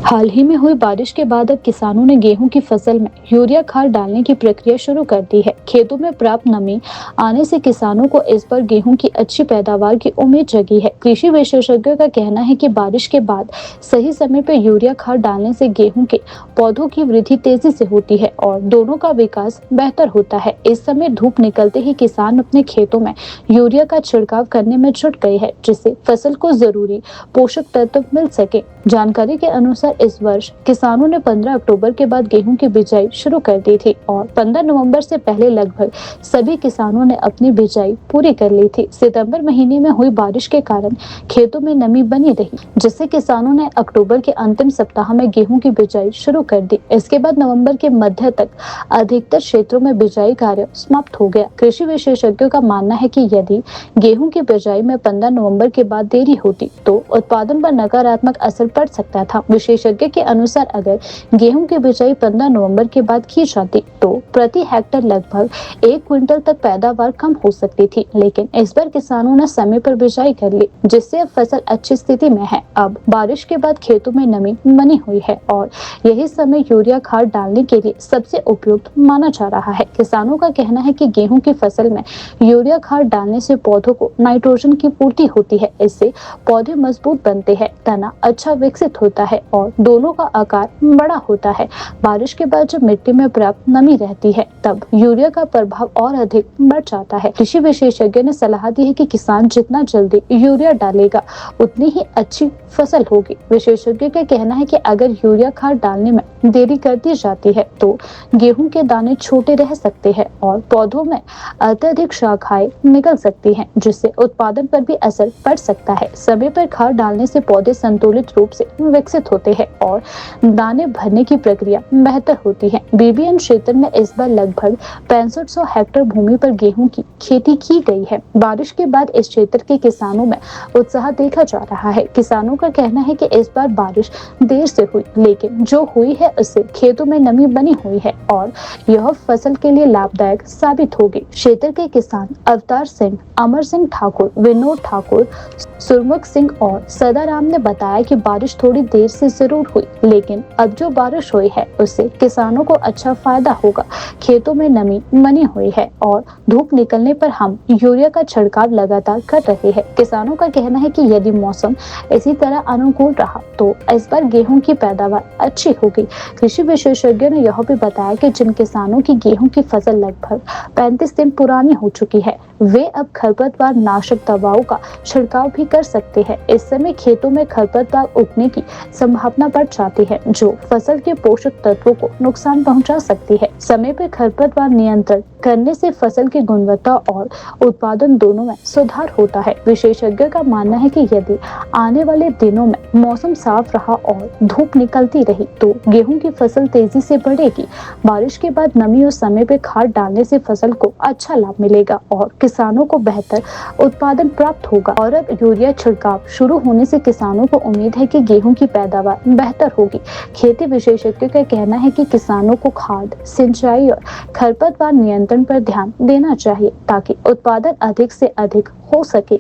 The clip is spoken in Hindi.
हाल ही में हुई बारिश के बाद अब किसानों ने गेहूं की फसल में यूरिया खाद डालने की प्रक्रिया शुरू कर दी है। खेतों में प्राप्त नमी आने से किसानों को इस बार गेहूं की अच्छी पैदावार की उम्मीद जगी है। कृषि विशेषज्ञों का कहना है कि बारिश के बाद सही समय पर यूरिया खाद डालने से गेहूं के पौधों की वृद्धि तेजी से होती है और दोनों का विकास बेहतर होता है। इस समय धूप निकलते ही किसान अपने खेतों में यूरिया का छिड़काव करने में जुट गए हैं, जिससे फसल को जरूरी पोषक तत्व मिल सके। जानकारी के अनुसार इस वर्ष किसानों ने 15 अक्टूबर के बाद गेहूं की बिजाई शुरू कर दी थी और 15 नवंबर से पहले लगभग सभी किसानों ने अपनी बिजाई पूरी कर ली थी। सितंबर महीने में हुई बारिश के कारण खेतों में नमी बनी रही, जिससे किसानों ने अक्टूबर के अंतिम सप्ताह में गेहूं की बिजाई शुरू कर दी। इसके बाद नवंबर के मध्य तक अधिकतर क्षेत्रों में बिजाई कार्य समाप्त हो गया। कृषि विशेषज्ञों का मानना है कि यदि गेहूं की बिजाई में 15 नवंबर के बाद देरी होती तो उत्पादन पर नकारात्मक असर पड़ सकता था। विशेषज्ञ के अनुसार अगर गेहूं की बिजाई 15 नवंबर के बाद की जाती तो प्रति हेक्टेयर लगभग 1 क्विंटल तक पैदावार कम हो सकती थी, लेकिन इस बार किसानों ने समय पर बिजाई कर ली, जिससे अब फसल अच्छी स्थिति में है। अब बारिश के बाद खेतों में नमी बनी हुई है और यही समय यूरिया खाद डालने के लिए सबसे उपयुक्त माना जा रहा है। किसानों का कहना है कि गेहूं की फसल में यूरिया खाद डालने से पौधों को नाइट्रोजन की पूर्ति होती है, इससे पौधे मजबूत बनते हैं, तना अच्छा विकसित होता है और दोनों का आकार बड़ा होता है। बारिश के बाद जब मिट्टी में पर्याप्त नमी रहती है तब यूरिया का प्रभाव और अधिक बढ़ जाता है। कृषि विशेषज्ञ ने सलाह दी है कि किसान जितना जल्दी यूरिया डालेगा उतनी ही अच्छी फसल होगी। विशेषज्ञ का कहना है कि अगर यूरिया खाद डालने में देरी कर दी जाती है तो गेहूं के दाने छोटे रह सकते हैं और पौधों में अत्यधिक शाखाएं निकल सकती हैं, जिससे उत्पादन पर भी असर पड़ सकता है। समय पर खाद डालने से पौधे संतुलित रूप से विकसित होते हैं और दाने भरने की प्रक्रिया बेहतर होती है। बीबीएन क्षेत्र में इस बार लगभग 6500 हेक्टेयर भूमि पर गेहूं की खेती की गई है। बारिश के बाद इस क्षेत्र के किसानों में उत्साह देखा जा रहा है। किसानों का कहना है कि इस बार बारिश देर से हुई, लेकिन जो हुई है उससे खेतों में नमी बनी हुई है और यह फसल के लिए लाभदायक साबित होगी। क्षेत्र के किसान अवतार सिंह, अमर सिंह ठाकुर, विनोद ठाकुर, सुरमुख सिंह और सदाराम ने बताया कि बारिश थोड़ी देर से जरूर हुई, लेकिन अब जो बारिश हुई है उससे किसानों को अच्छा फायदा होगा। खेतों में नमी बनी हुई है और धूप निकलने पर हम यूरिया का छिड़काव लगातार कर रहे हैं। किसानों का कहना है कि यदि मौसम इसी तरह अनुकूल रहा तो इस बार गेहूं की पैदावार अच्छी होगी। कृषि विशेषज्ञों ने यह भी बताया कि जिन किसानों की गेहूं की फसल लगभग 35 दिन पुरानी हो चुकी है, वे अब खरपतवार नाशक दवाओं का छिड़काव भी कर सकते हैं। इस समय खेतों में खरपतवार उगने की संभावना बढ़ जाती है, जो फसल के पोषक तत्वों को नुकसान पहुंचा सकती है। समय पर खरपतवार नियंत्रण करने से फसल की गुणवत्ता और उत्पादन दोनों में सुधार होता है। विशेषज्ञों का मानना है कि यदि आने वाले दिनों में मौसम साफ रहा और धूप निकलती रही तो गेहूं की फसल तेजी से बढ़ेगी। बारिश के बाद नमी और समय पर खाद डालने से फसल को अच्छा लाभ मिलेगा और किसानों को बेहतर उत्पादन प्राप्त होगा। और अब यूरिया छिड़काव शुरू होने से किसानों को उम्मीद है कि गेहूं की पैदावार बेहतर होगी। खेती विशेषज्ञों का कहना है कि किसानों को खाद, सिंचाई और खरपतवार नियंत्रण पर ध्यान देना चाहिए ताकि उत्पादन अधिक से अधिक हो सके।